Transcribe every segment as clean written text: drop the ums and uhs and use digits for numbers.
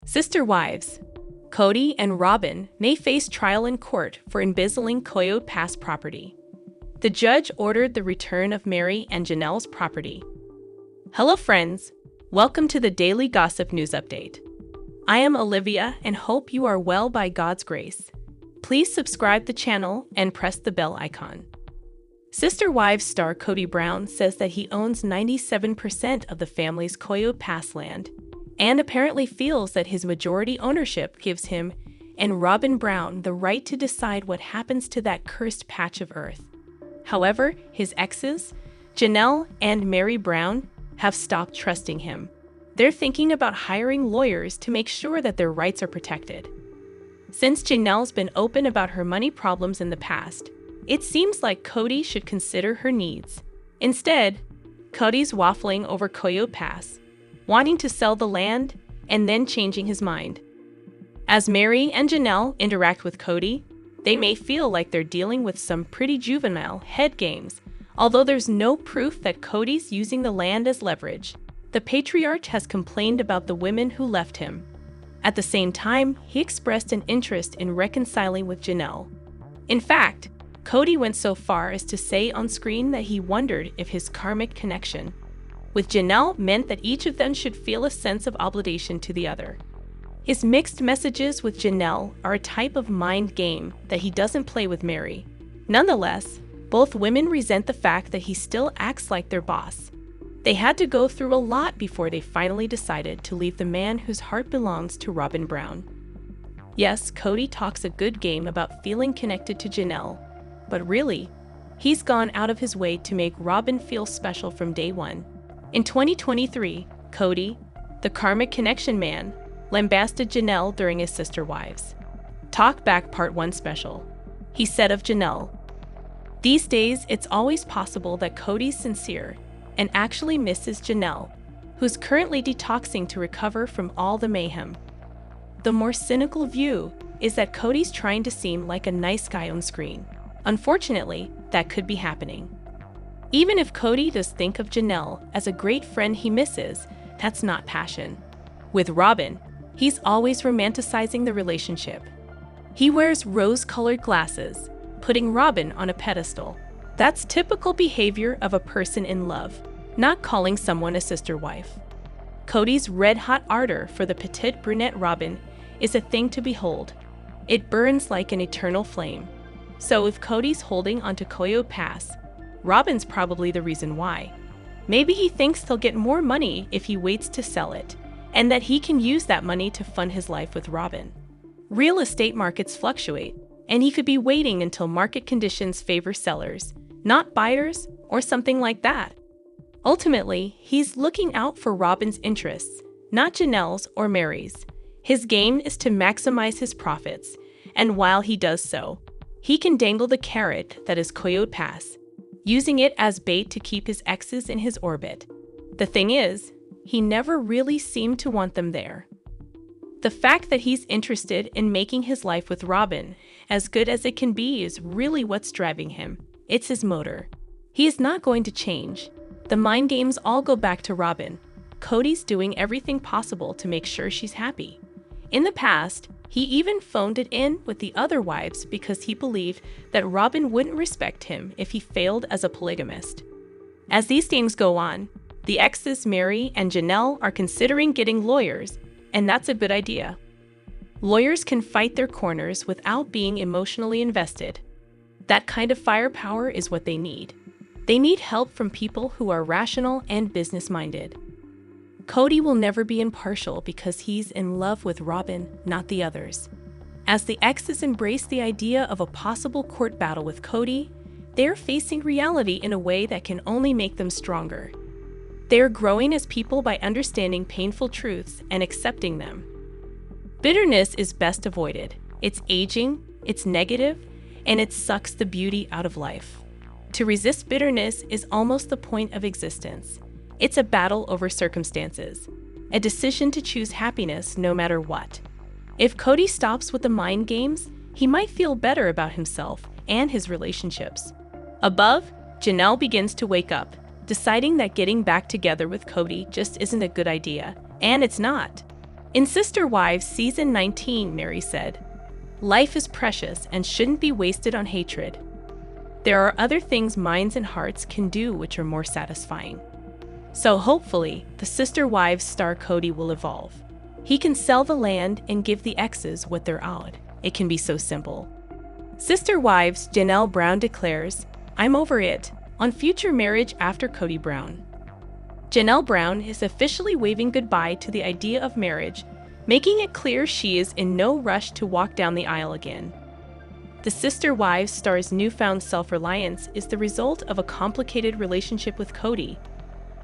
Sister wives, Kody and Robyn may face trial in court for embezzling Coyote Pass property. The judge ordered the return of Mary and Janelle's property. Hello friends, welcome to the Daily Gossip News Update. I am Olivia and hope you are well by God's grace. Please subscribe the channel and press the bell icon. Sister Wives star Kody Brown says that he owns 97% of the family's Coyote Pass land, and apparently feels that his majority ownership gives him and Robyn Brown the right to decide what happens to that cursed patch of earth. However, his exes, Janelle and Mary Brown, have stopped trusting him. They're thinking about hiring lawyers to make sure that their rights are protected. Since Janelle's been open about her money problems in the past, it seems like Kody should consider her needs. Instead, Kody's waffling over Coyote Pass, wanting to sell the land and then changing his mind. As Mary and Janelle interact with Kody, they may feel like they're dealing with some pretty juvenile head games, although there's no proof that Kody's using the land as leverage. The patriarch has complained about the women who left him. At the same time, he expressed an interest in reconciling with Janelle. In fact, Kody went so far as to say on screen that he wondered if his karmic connection with Janelle meant that each of them should feel a sense of obligation to the other. His mixed messages with Janelle are a type of mind game that he doesn't play with Mary. Nonetheless, both women resent the fact that he still acts like their boss. They had to go through a lot before they finally decided to leave the man whose heart belongs to Robyn Brown. Yes, Kody talks a good game about feeling connected to Janelle, but really, he's gone out of his way to make Robyn feel special from day one. In 2023, Kody, the karmic connection man, lambasted Janelle during his Sister Wives Talk Back Part 1 special. He said of Janelle, "These days, it's always possible that Kody's sincere and actually misses Janelle, who's currently detoxing to recover from all the mayhem. The more cynical view is that Kody's trying to seem like a nice guy on screen. Unfortunately, that could be happening. Even if Kody does think of Janelle as a great friend he misses, that's not passion. With Robyn, he's always romanticizing the relationship. He wears rose-colored glasses, putting Robyn on a pedestal. That's typical behavior of a person in love, not calling someone a sister wife. Kody's red-hot ardor for the petite brunette Robyn is a thing to behold. It burns like an eternal flame. So if Kody's holding onto Coyote Pass, Robyn's probably the reason why. Maybe he thinks he'll get more money if he waits to sell it, and that he can use that money to fund his life with Robyn. Real estate markets fluctuate, and he could be waiting until market conditions favor sellers, not buyers, or something like that. Ultimately, he's looking out for Robyn's interests, not Janelle's or Mary's. His game is to maximize his profits, and while he does so, he can dangle the carrot that is Coyote Pass, using it as bait to keep his exes in his orbit. The thing is, he never really seemed to want them there. The fact that he's interested in making his life with Robyn as good as it can be is really what's driving him. It's his motor. He is not going to change. The mind games all go back to Robyn. Kody's doing everything possible to make sure she's happy. In the past, he even phoned it in with the other wives because he believed that Robyn wouldn't respect him if he failed as a polygamist. As these things go on, the exes Mary and Janelle are considering getting lawyers, and that's a good idea. Lawyers can fight their corners without being emotionally invested. That kind of firepower is what they need. They need help from people who are rational and business-minded. Kody will never be impartial because he's in love with Robyn, not the others. As the exes embrace the idea of a possible court battle with Kody, they're facing reality in a way that can only make them stronger. They're growing as people by understanding painful truths and accepting them. Bitterness is best avoided. It's aging, it's negative, and it sucks the beauty out of life. To resist bitterness is almost the point of existence. It's a battle over circumstances, a decision to choose happiness no matter what. If Kody stops with the mind games, he might feel better about himself and his relationships. Above, Janelle begins to wake up, deciding that getting back together with Kody just isn't a good idea, and it's not. In Sister Wives Season 19, Mary said, "Life is precious and shouldn't be wasted on hatred. There are other things minds and hearts can do which are more satisfying." So hopefully, the Sister Wives star Kody will evolve. He can sell the land and give the exes what they're owed. It can be so simple. Sister Wives Janelle Brown declares, "I'm over it," on future marriage after Kody Brown. Janelle Brown is officially waving goodbye to the idea of marriage, making it clear she is in no rush to walk down the aisle again. The Sister Wives star's newfound self-reliance is the result of a complicated relationship with Kody,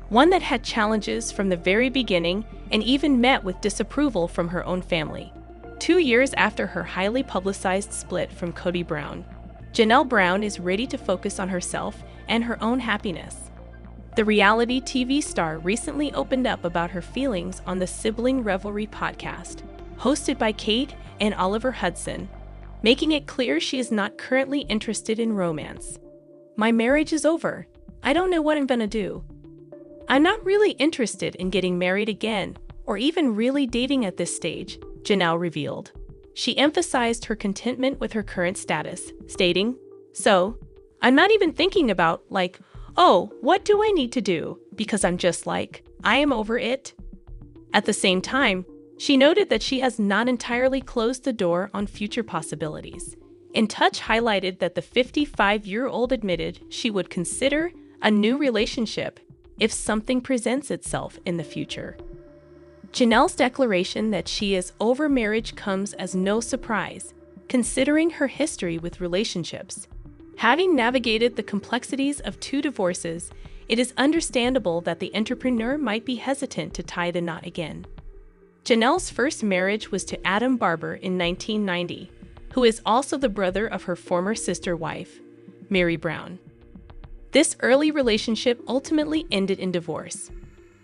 one that had challenges from the very beginning and even met with disapproval from her own family. 2 years after her highly publicized split from Kody Brown, Janelle Brown is ready to focus on herself and her own happiness. The reality TV star recently opened up about her feelings on the Sibling Revelry podcast, hosted by Kate and Oliver Hudson, making it clear she is not currently interested in romance. "My marriage is over. I don't know what I'm gonna do. I'm not really interested in getting married again, or even really dating at this stage," Janelle revealed. She emphasized her contentment with her current status, stating, "So, I'm not even thinking about, oh, what do I need to do? Because I'm just I am over it." At the same time, she noted that she has not entirely closed the door on future possibilities. In Touch highlighted that the 55-year-old admitted she would consider a new relationship if something presents itself in the future. Janelle's declaration that she is over marriage comes as no surprise, considering her history with relationships. Having navigated the complexities of 2 divorces, it is understandable that the entrepreneur might be hesitant to tie the knot again. Janelle's first marriage was to Adam Barber in 1990, who is also the brother of her former sister wife, Mary Brown. This early relationship ultimately ended in divorce.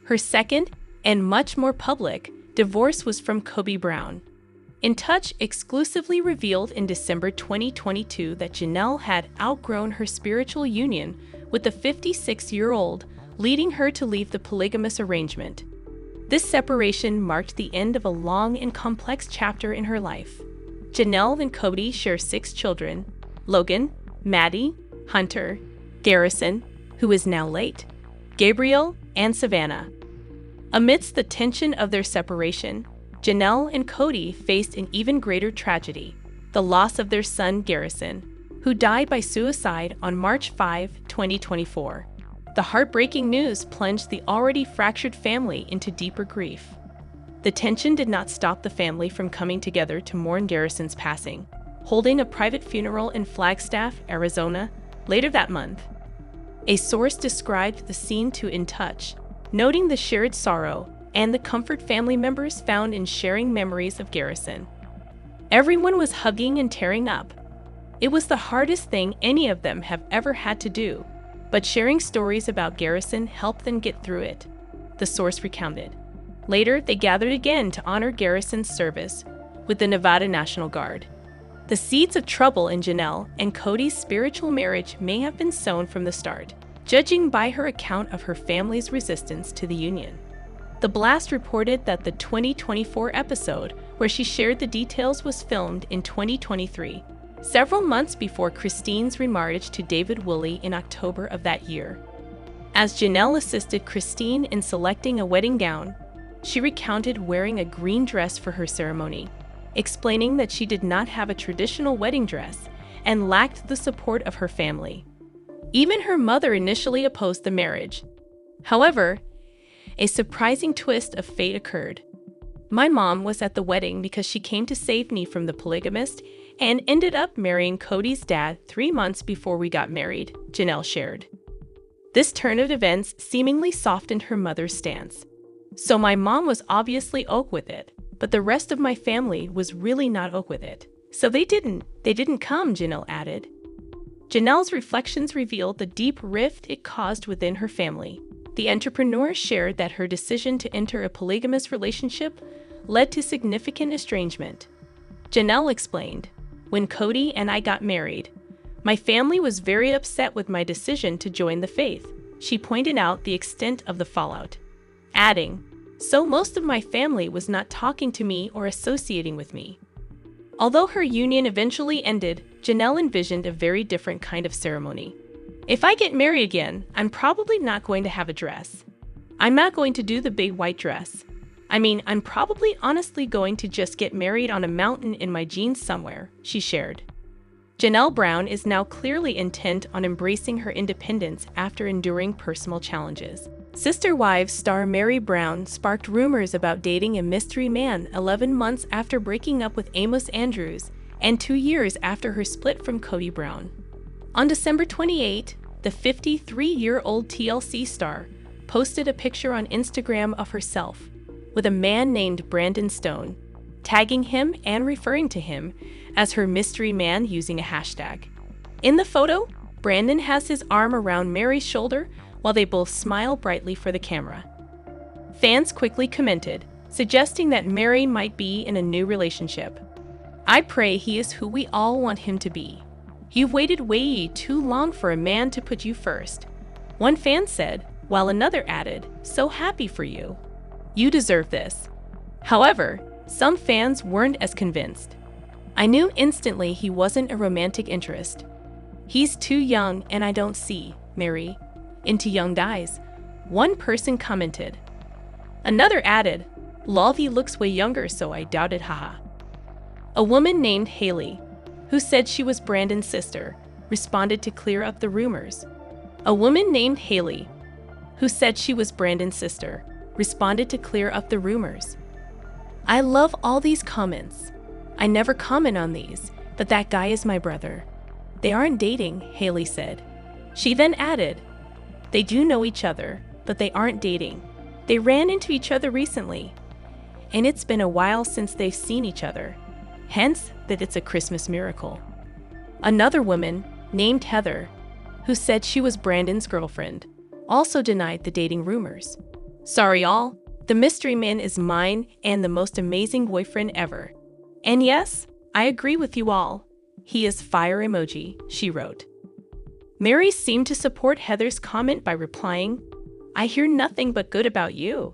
Her second, and much more public, divorce was from Kody Brown. In Touch exclusively revealed in December 2022 that Janelle had outgrown her spiritual union with the 56-year-old, leading her to leave the polygamous arrangement. This separation marked the end of a long and complex chapter in her life. Janelle and Kody share 6 children: Logan, Maddie, Hunter, Garrison, who is now late, Gabriel, and Savannah. Amidst the tension of their separation, Janelle and Kody faced an even greater tragedy, the loss of their son Garrison, who died by suicide on March 5, 2024. The heartbreaking news plunged the already fractured family into deeper grief. The tension did not stop the family from coming together to mourn Garrison's passing, holding a private funeral in Flagstaff, Arizona, later that month. A source described the scene to In Touch, noting the shared sorrow and the comfort family members found in sharing memories of Garrison. Everyone was hugging and tearing up. It was the hardest thing any of them have ever had to do, but sharing stories about Garrison helped them get through it, the source recounted. Later, they gathered again to honor Garrison's service with the Nevada National Guard. The seeds of trouble in Janelle and Kody's spiritual marriage may have been sown from the start, judging by her account of her family's resistance to the union. The Blast reported that the 2024 episode where she shared the details was filmed in 2023, several months before Christine's remarriage to David Woolley in October of that year. As Janelle assisted Christine in selecting a wedding gown, she recounted wearing a green dress for her ceremony, explaining that she did not have a traditional wedding dress and lacked the support of her family. Even her mother initially opposed the marriage. However, a surprising twist of fate occurred. "My mom was at the wedding because she came to save me from the polygamist and ended up marrying Kody's dad 3 months before we got married," Janelle shared. This turn of events seemingly softened her mother's stance. "So my mom was obviously ok with it, but the rest of my family was really not ok with it. So they didn't come," Janelle added. Janelle's reflections revealed the deep rift it caused within her family. The entrepreneur shared that her decision to enter a polygamous relationship led to significant estrangement. Janelle explained, "When Kody and I got married, my family was very upset with my decision to join the faith." She pointed out the extent of the fallout, adding, so most of my family was not talking to me or associating with me. Although her union eventually ended, Janelle envisioned a very different kind of ceremony. If I get married again, I'm probably not going to have a dress. I'm not going to do the big white dress. I'm probably honestly going to just get married on a mountain in my jeans somewhere, she shared. Janelle Brown is now clearly intent on embracing her independence after enduring personal challenges. Sister Wives star Mary Brown sparked rumors about dating a mystery man 11 months after breaking up with Amos Andrews and 2 years after her split from Kody Brown. On December 28, the 53-year-old TLC star posted a picture on Instagram of herself with a man named Brandon Stone, tagging him and referring to him as her mystery man using a hashtag. In the photo, Brandon has his arm around Mary's shoulder while they both smile brightly for the camera. Fans quickly commented, suggesting that Mary might be in a new relationship. I pray he is who we all want him to be. You've waited way too long for a man to put you first, one fan said, while another added, so happy for you. You deserve this. However, some fans weren't as convinced. I knew instantly he wasn't a romantic interest. He's too young and I don't see, Mary, into young guys, one person commented. Another added, Lalvi looks way younger so I doubt it, haha. A woman named Haley, who said she was Brandon's sister, responded to clear up the rumors. A woman named Haley, who said she was Brandon's sister, responded to clear up the rumors. I love all these comments. I never comment on these, but that guy is my brother. They aren't dating, Haley said. She then added, they do know each other, but they aren't dating. They ran into each other recently, and it's been a while since they've seen each other. Hence, that it's a Christmas miracle. Another woman, named Heather, who said she was Brandon's girlfriend, also denied the dating rumors. Sorry all, the mystery man is mine and the most amazing boyfriend ever. And yes, I agree with you all. He is fire emoji, she wrote. Mary seemed to support Heather's comment by replying, I hear nothing but good about you.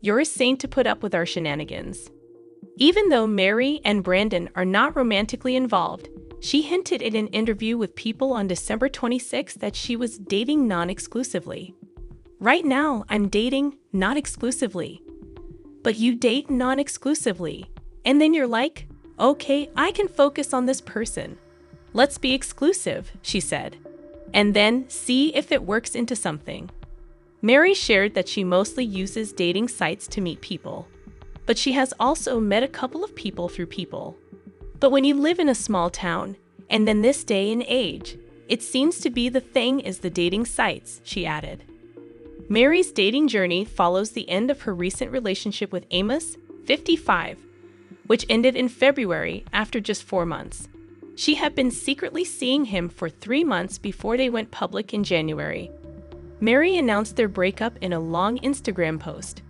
You're a saint to put up with our shenanigans. Even though Mary and Brandon are not romantically involved, she hinted in an interview with People on December 26 that she was dating non-exclusively. Right now, I'm dating not exclusively. But you date non-exclusively, and then you're like, okay, I can focus on this person. Let's be exclusive, she said, and then see if it works into something. Mary shared that she mostly uses dating sites to meet people, but she has also met a couple of people through People. But when you live in a small town, and then this day and age, it seems to be the thing is the dating sites, she added. Mary's dating journey follows the end of her recent relationship with Amos, 55, which ended in February after just 4 months. She had been secretly seeing him for 3 months before they went public in January. Mary announced their breakup in a long Instagram post.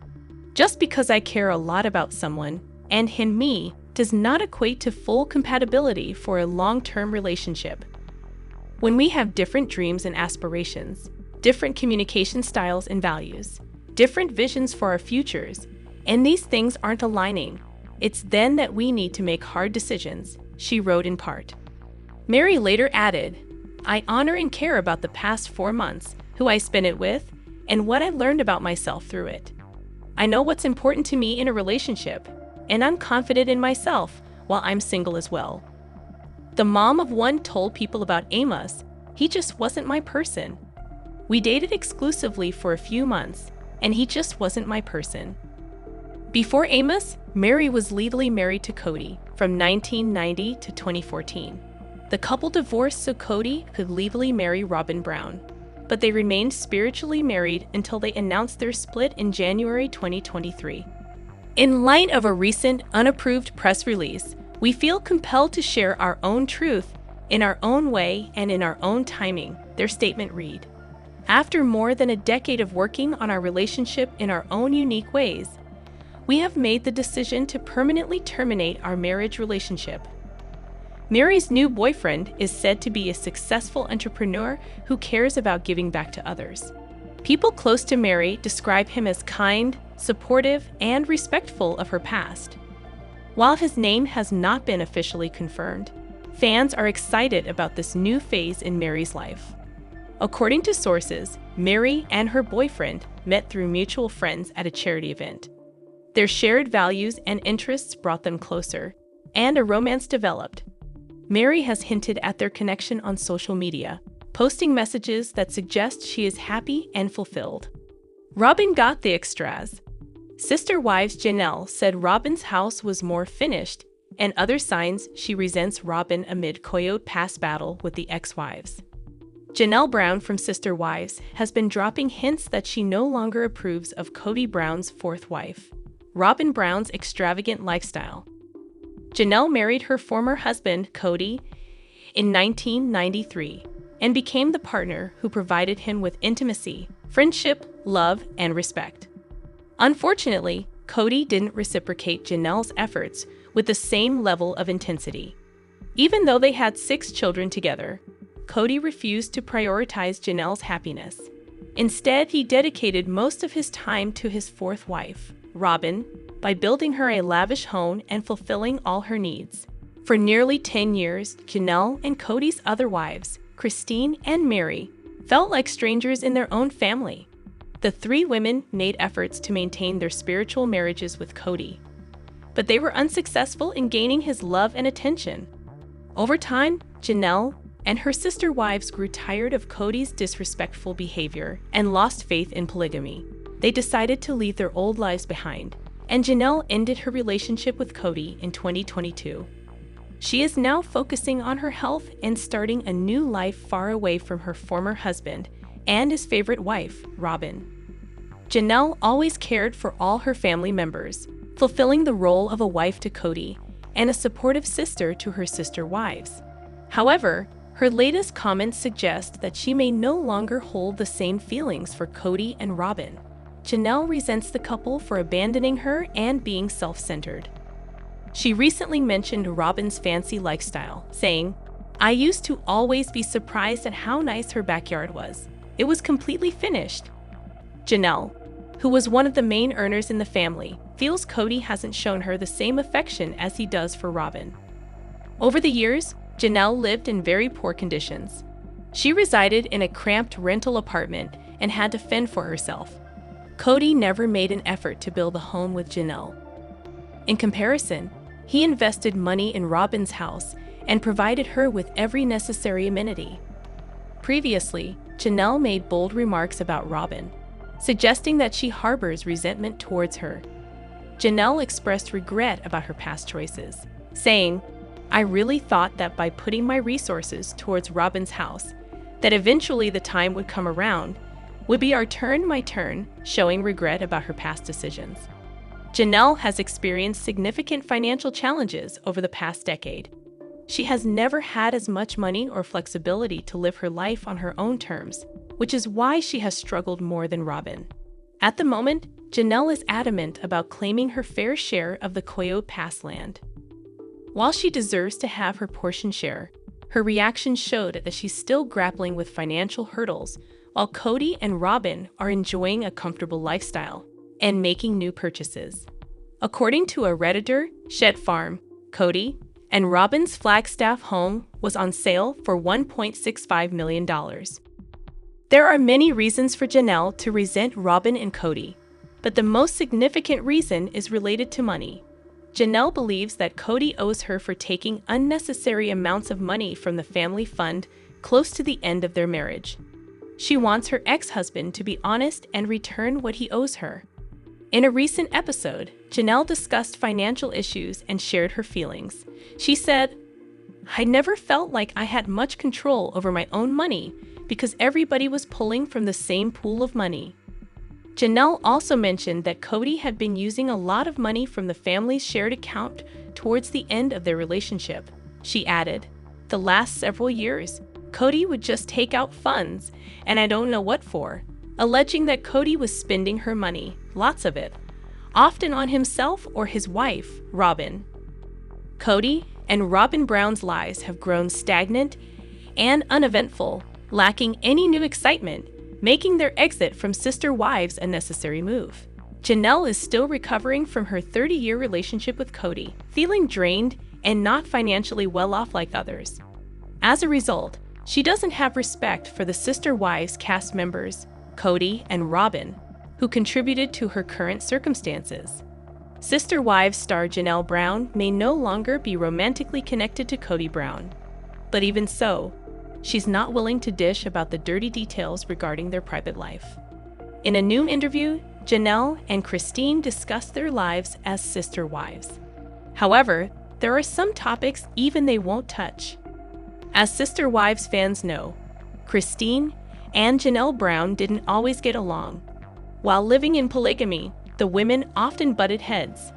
Just because I care a lot about someone, and him me, does not equate to full compatibility for a long-term relationship. When we have different dreams and aspirations, different communication styles and values, different visions for our futures, and these things aren't aligning, it's then that we need to make hard decisions, she wrote in part. Mary later added, I honor and care about the past 4 months, who I spent it with, and what I learned about myself through it. I know what's important to me in a relationship, and I'm confident in myself while I'm single as well. The mom of one told People about Amos, he just wasn't my person. We dated exclusively for a few months, and he just wasn't my person. Before Amos, Mary was legally married to Kody from 1990 to 2014. The couple divorced so Kody could legally marry Robyn Brown, but they remained spiritually married until they announced their split in January 2023. In light of a recent unapproved press release, we feel compelled to share our own truth in our own way and in our own timing, their statement read. After more than a decade of working on our relationship in our own unique ways, we have made the decision to permanently terminate our marriage relationship. Mary's new boyfriend is said to be a successful entrepreneur who cares about giving back to others. People close to Mary describe him as kind, supportive, and respectful of her past. While his name has not been officially confirmed, fans are excited about this new phase in Mary's life. According to sources, Mary and her boyfriend met through mutual friends at a charity event. Their shared values and interests brought them closer, and a romance developed. Mary has hinted at their connection on social media, posting messages that suggest she is happy and fulfilled. Robyn got the extras. Sister wives Janelle said Robyn's house was more finished, and other signs she resents Robyn amid Coyote Pass battle with the ex-wives. Janelle Brown from Sister Wives has been dropping hints that she no longer approves of Kody Brown's fourth wife, Robyn Brown's extravagant lifestyle. Janelle married her former husband, Kody, in 1993 and became the partner who provided him with intimacy, friendship, love, and respect. Unfortunately, Kody didn't reciprocate Janelle's efforts with the same level of intensity. Even though they had 6 children together, Kody refused to prioritize Janelle's happiness. Instead, he dedicated most of his time to his fourth wife, Robyn, by building her a lavish home and fulfilling all her needs. For nearly 10 years, Janelle and Kody's other wives, Christine and Mary, felt like strangers in their own family. The 3 women made efforts to maintain their spiritual marriages with Kody, but they were unsuccessful in gaining his love and attention. Over time, Janelle and her sister wives grew tired of Kody's disrespectful behavior and lost faith in polygamy. They decided to leave their old lives behind, and Janelle ended her relationship with Kody in 2022. She is now focusing on her health and starting a new life far away from her former husband and his favorite wife, Robyn. Janelle always cared for all her family members, fulfilling the role of a wife to Kody and a supportive sister to her sister wives. However, her latest comments suggest that she may no longer hold the same feelings for Kody and Robyn. Janelle resents the couple for abandoning her and being self-centered. She recently mentioned Robyn's fancy lifestyle, saying, "I used to always be surprised at how nice her backyard was. It was completely finished." Janelle, who was one of the main earners in the family, feels Kody hasn't shown her the same affection as he does for Robyn. Over the years, Janelle lived in very poor conditions. She resided in a cramped rental apartment and had to fend for herself. Kody never made an effort to build a home with Janelle. In comparison, he invested money in Robyn's house and provided her with every necessary amenity. Previously, Janelle made bold remarks about Robyn, suggesting that she harbors resentment towards her. Janelle expressed regret about her past choices, saying, "I really thought that by putting my resources towards Robyn's house, that eventually the time would come around, would be our turn, my turn," showing regret about her past decisions. Janelle has experienced significant financial challenges over the past decade. She has never had as much money or flexibility to live her life on her own terms, which is why she has struggled more than Robyn. At the moment, Janelle is adamant about claiming her fair share of the Coyote Pass land. While she deserves to have her portion share, her reaction showed that she's still grappling with financial hurdles, while Kody and Robyn are enjoying a comfortable lifestyle and making new purchases. According to a Redditor, Shed Farm, Kody and Robyn's Flagstaff home was on sale for $1.65 million. There are many reasons for Janelle to resent Robyn and Kody, but the most significant reason is related to money. Janelle believes that Kody owes her for taking unnecessary amounts of money from the family fund close to the end of their marriage. She wants her ex-husband to be honest and return what he owes her. In a recent episode, Janelle discussed financial issues and shared her feelings. She said, "I never felt like I had much control over my own money because everybody was pulling from the same pool of money." Janelle also mentioned that Kody had been using a lot of money from the family's shared account towards the end of their relationship. She added, "The last several years, Kody would just take out funds, and I don't know what for," alleging that Kody was spending her money, lots of it, often on himself or his wife, Robyn. Kody and Robyn Brown's lives have grown stagnant and uneventful, lacking any new excitement, making their exit from Sister Wives a necessary move. Janelle is still recovering from her 30-year relationship with Kody, feeling drained and not financially well off like others. As a result, she doesn't have respect for the Sister Wives cast members, Kody and Robyn, who contributed to her current circumstances. Sister Wives star Janelle Brown may no longer be romantically connected to Kody Brown. But even so, she's not willing to dish about the dirty details regarding their private life. In a new interview, Janelle and Christine discussed their lives as sister wives. However, there are some topics even they won't touch. As Sister Wives fans know, Christine and Janelle Brown didn't always get along. While living in polygamy, the women often butted heads.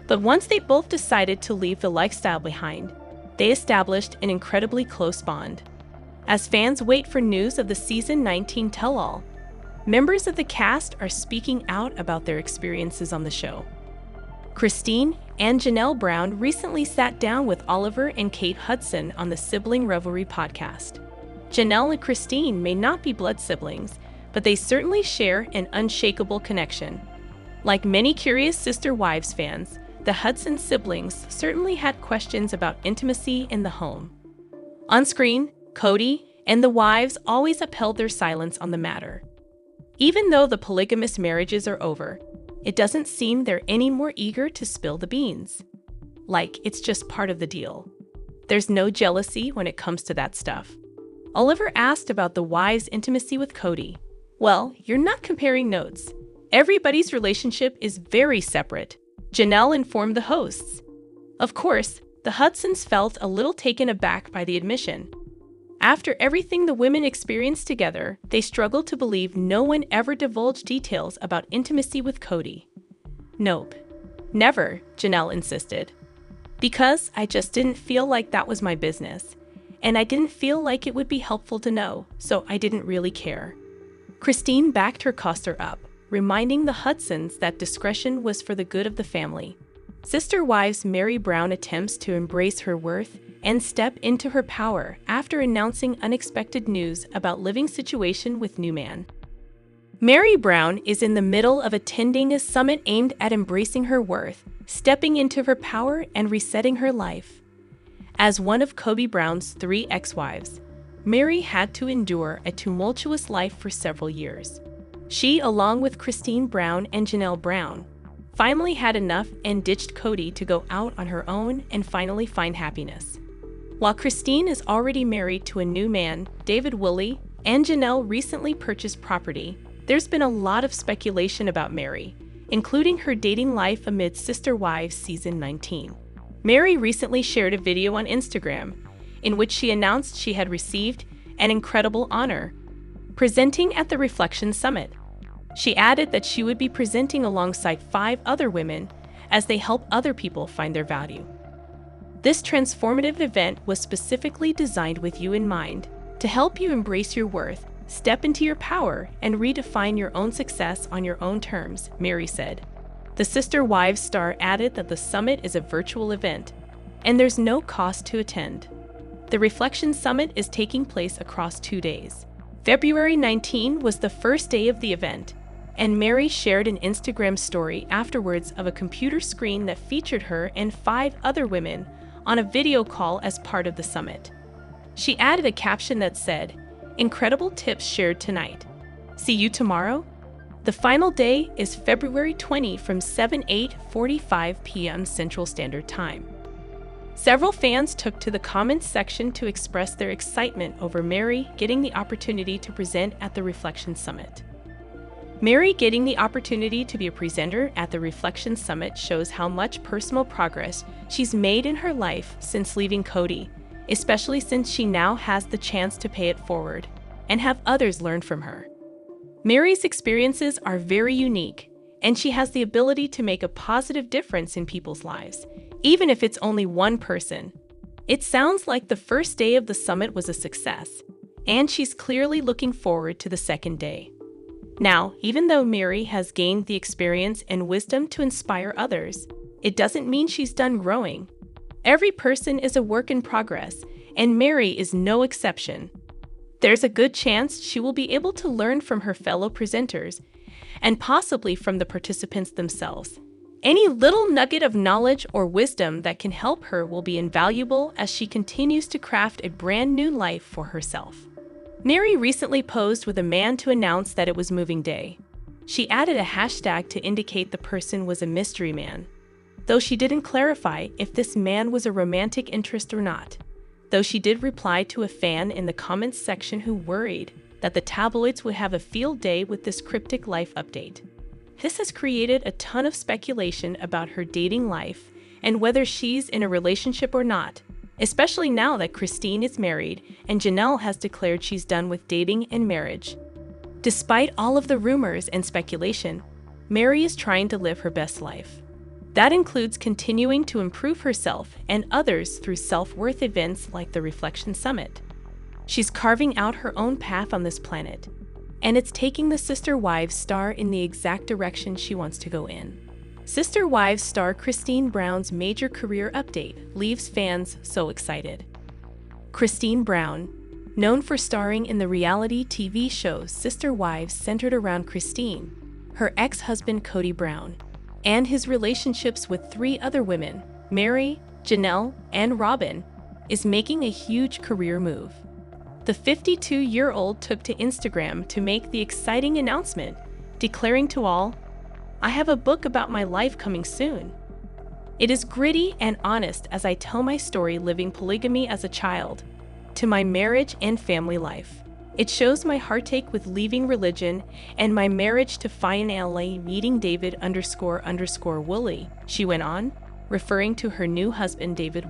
But once they both decided to leave the lifestyle behind, they established an incredibly close bond. As fans wait for news of the season 19 tell-all, members of the cast are speaking out about their experiences on the show. Christine and Janelle Brown recently sat down with Oliver and Kate Hudson on the Sibling Revelry podcast. Janelle and Christine may not be blood siblings, but they certainly share an unshakable connection. Like many curious Sister Wives fans, the Hudson siblings certainly had questions about intimacy in the home. On screen, Kody and the wives always upheld their silence on the matter. Even though the polygamous marriages are over, it doesn't seem they're any more eager to spill the beans. Like it's just part of the deal. There's no jealousy when it comes to that stuff. Oliver asked about the wives' intimacy with Kody. Well, you're not comparing notes. Everybody's relationship is very separate, Janelle informed the hosts. Of course, the Hudsons felt a little taken aback by the admission. After everything the women experienced together, they struggled to believe no one ever divulged details about intimacy with Kody. Nope. Never, Janelle insisted. Because I just didn't feel like that was my business. And I didn't feel like it would be helpful to know, so I didn't really care. Christine backed her coster up, reminding the Hudsons that discretion was for the good of the family. Sister Wives Mary Brown attempts to embrace her worth and step into her power after announcing unexpected news about living situation with new man. Mary Brown is in the middle of attending a summit aimed at embracing her worth, stepping into her power, and resetting her life. As one of Kody Brown's 3 ex-wives, Mary had to endure a tumultuous life for several years. She, along with Christine Brown and Janelle Brown, finally had enough and ditched Kody to go out on her own and finally find happiness. While Christine is already married to a new man, David Woolley, and Janelle recently purchased property, there's been a lot of speculation about Mary, including her dating life amid Sister Wives Season 19. Mary recently shared a video on Instagram in which she announced she had received an incredible honor, presenting at the Reflection Summit. She added that she would be presenting alongside 5 other women as they help other people find their value. This transformative event was specifically designed with you in mind, to help you embrace your worth, step into your power, and redefine your own success on your own terms, Mary said. The Sister Wives star added that the summit is a virtual event, and there's no cost to attend. The Reflection Summit is taking place across 2 days. February 19 was the first day of the event, and Mary shared an Instagram story afterwards of a computer screen that featured her and 5 other women on a video call as part of the summit. She added a caption that said, "Incredible tips shared tonight. See you tomorrow?" The final day is February 20 from 8:45 p.m. Central Standard Time. Several fans took to the comments section to express their excitement over Mary getting the opportunity to present at the Reflection Summit. Mary getting the opportunity to be a presenter at the Reflection Summit shows how much personal progress she's made in her life since leaving Kody, especially since she now has the chance to pay it forward and have others learn from her. Mary's experiences are very unique, and she has the ability to make a positive difference in people's lives, even if it's only one person. It sounds like the first day of the summit was a success, and she's clearly looking forward to the second day. Now, even though Mary has gained the experience and wisdom to inspire others, it doesn't mean she's done growing. Every person is a work in progress, and Mary is no exception. There's a good chance she will be able to learn from her fellow presenters and possibly from the participants themselves. Any little nugget of knowledge or wisdom that can help her will be invaluable as she continues to craft a brand new life for herself. Mary recently posed with a man to announce that it was moving day. She added a hashtag to indicate the person was a mystery man, though she didn't clarify if this man was a romantic interest or not. Though she did reply to a fan in the comments section who worried that the tabloids would have a field day with this cryptic life update. This has created a ton of speculation about her dating life and whether she's in a relationship or not, especially now that Christine is married and Janelle has declared she's done with dating and marriage. Despite all of the rumors and speculation, Mary is trying to live her best life. That includes continuing to improve herself and others through self-worth events like the Reflection Summit. She's carving out her own path on this planet, and it's taking the Sister Wives star in the exact direction she wants to go in. Sister Wives star Cody Brown's major career update leaves fans so excited. Cody Brown, known for starring in the reality TV show Sister Wives centered around Christine, her ex-husband Kody Brown, and his relationships with 3 other women, Mary, Janelle, and Robyn, is making a huge career move. The 52-year-old took to Instagram to make the exciting announcement, declaring to all, "I have a book about my life coming soon. It is gritty and honest as I tell my story living polygamy as a child, to my marriage and family life. It shows my heartache with leaving religion and my marriage to finally meeting David ___Woolley," she went on, referring to her new husband David Woolley.